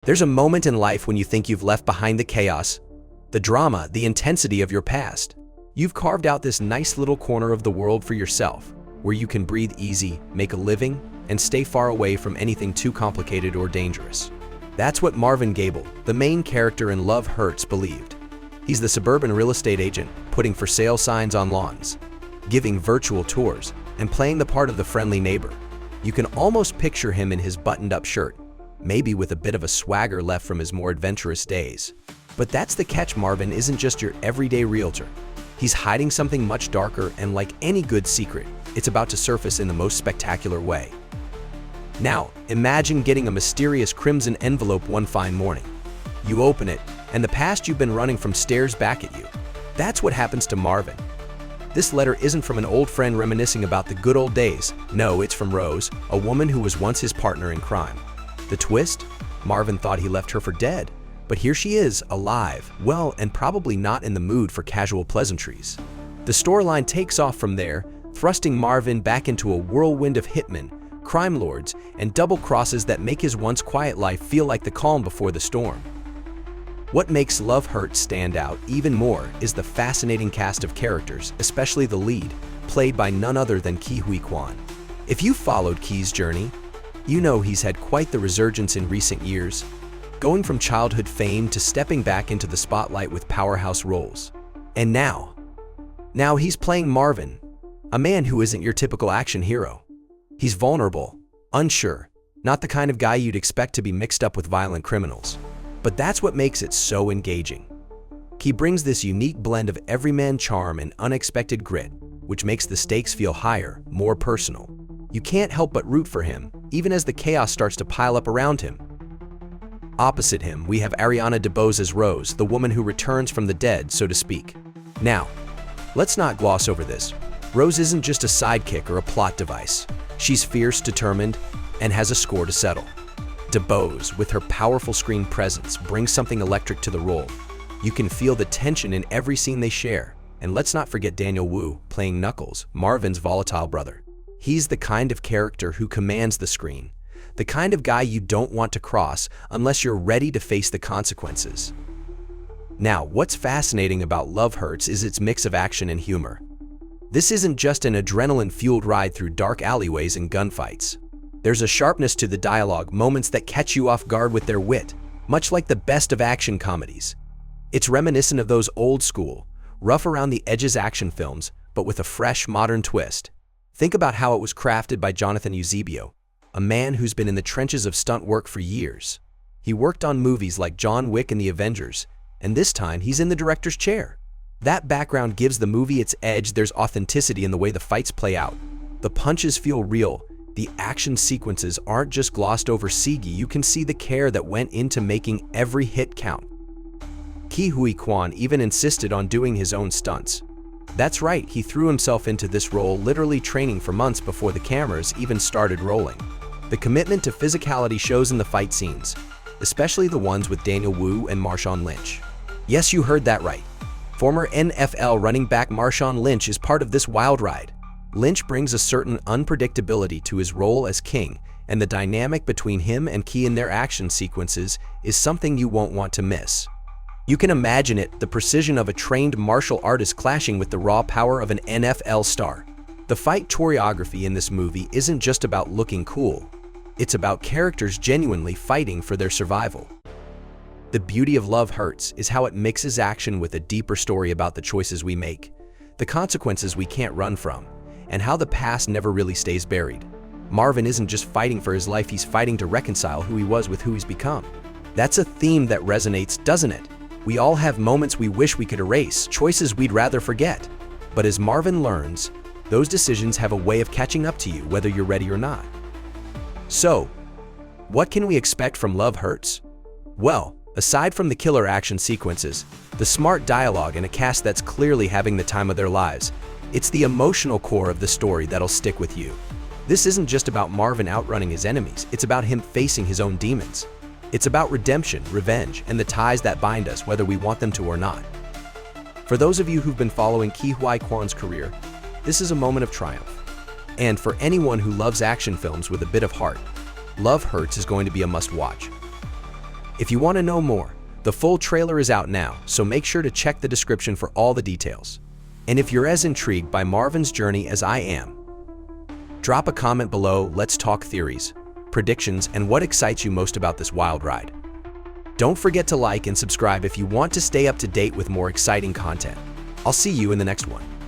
There's a moment in life when you think you've left behind the chaos, the drama, the intensity of your past. You've carved out this nice little corner of the world for yourself, where you can breathe easy, make a living, and stay far away from anything too complicated or dangerous. That's what Marvin Gable, the main character in Love Hurts, believed. He's the suburban real estate agent, putting for sale signs on lawns, giving virtual tours, and playing the part of the friendly neighbor. You can almost picture him in his buttoned-up shirt, maybe with a bit of a swagger left from his more adventurous days. But that's the catch. Marvin isn't just your everyday realtor. He's hiding something much darker, and like any good secret, it's about to surface in the most spectacular way. Now, imagine getting a mysterious crimson envelope one fine morning. You open it, and the past you've been running from stares back at you. That's what happens to Marvin. This letter isn't from an old friend reminiscing about the good old days. No, it's from Rose, a woman who was once his partner in crime. The twist? Marvin thought he left her for dead. But here she is, alive, well, and probably not in the mood for casual pleasantries. The storyline takes off from there, thrusting Marvin back into a whirlwind of hitmen, crime lords, and double crosses that make his once quiet life feel like the calm before the storm. What makes Love Hurts stand out even more is the fascinating cast of characters, especially the lead, played by none other than Huy Quan. If you followed Key's journey, you know he's had quite the resurgence in recent years, going from childhood fame to stepping back into the spotlight with powerhouse roles. And now he's playing Marvin, a man who isn't your typical action hero. He's vulnerable, unsure, not the kind of guy you'd expect to be mixed up with violent criminals. But that's what makes it so engaging. He brings this unique blend of everyman charm and unexpected grit, which makes the stakes feel higher, more personal. You can't help but root for him, even as the chaos starts to pile up around him. Opposite him, we have Ariana DeBose as Rose, the woman who returns from the dead, so to speak. Now, let's not gloss over this. Rose isn't just a sidekick or a plot device. She's fierce, determined, and has a score to settle. DeBose, with her powerful screen presence, brings something electric to the role. You can feel the tension in every scene they share. And let's not forget Daniel Wu, playing Knuckles, Marvin's volatile brother. He's the kind of character who commands the screen, the kind of guy you don't want to cross unless you're ready to face the consequences. Now, what's fascinating about Love Hurts is its mix of action and humor. This isn't just an adrenaline-fueled ride through dark alleyways and gunfights. There's a sharpness to the dialogue, moments that catch you off guard with their wit, much like the best of action comedies. It's reminiscent of those old-school, rough-around-the-edges action films, but with a fresh, modern twist. Think about how it was crafted by Jonathan Eusebio, a man who's been in the trenches of stunt work for years. He worked on movies like John Wick and The Avengers, and this time he's in the director's chair. That background gives the movie its edge. There's authenticity in the way the fights play out. The punches feel real. The action sequences aren't just glossed over CGI. You can see the care that went into making every hit count. Huy Quan even insisted on doing his own stunts. That's right, he threw himself into this role, literally training for months before the cameras even started rolling. The commitment to physicality shows in the fight scenes, especially the ones with Daniel Wu and Marshawn Lynch. Yes, you heard that right. Former NFL running back Marshawn Lynch is part of this wild ride. Lynch brings a certain unpredictability to his role as king, and the dynamic between him and Key in their action sequences is something you won't want to miss. You can imagine it, the precision of a trained martial artist clashing with the raw power of an NFL star. The fight choreography in this movie isn't just about looking cool. It's about characters genuinely fighting for their survival. The beauty of Love Hurts is how it mixes action with a deeper story about the choices we make, the consequences we can't run from, and how the past never really stays buried. Marvin isn't just fighting for his life, he's fighting to reconcile who he was with who he's become. That's a theme that resonates, doesn't it? We all have moments we wish we could erase, choices we'd rather forget. But as Marvin learns, those decisions have a way of catching up to you, whether you're ready or not. So, what can we expect from Love Hurts? Well, aside from the killer action sequences, the smart dialogue, and a cast that's clearly having the time of their lives, it's the emotional core of the story that'll stick with you. This isn't just about Marvin outrunning his enemies, it's about him facing his own demons. It's about redemption, revenge, and the ties that bind us, whether we want them to or not. For those of you who've been following Huy Quan's career, this is a moment of triumph. And for anyone who loves action films with a bit of heart, Love Hurts is going to be a must-watch. If you want to know more, the full trailer is out now, so make sure to check the description for all the details. And if you're as intrigued by Marvin's journey as I am, drop a comment below. Let's talk theories, predictions, and what excites you most about this wild ride. Don't forget to like and subscribe if you want to stay up to date with more exciting content. I'll see you in the next one.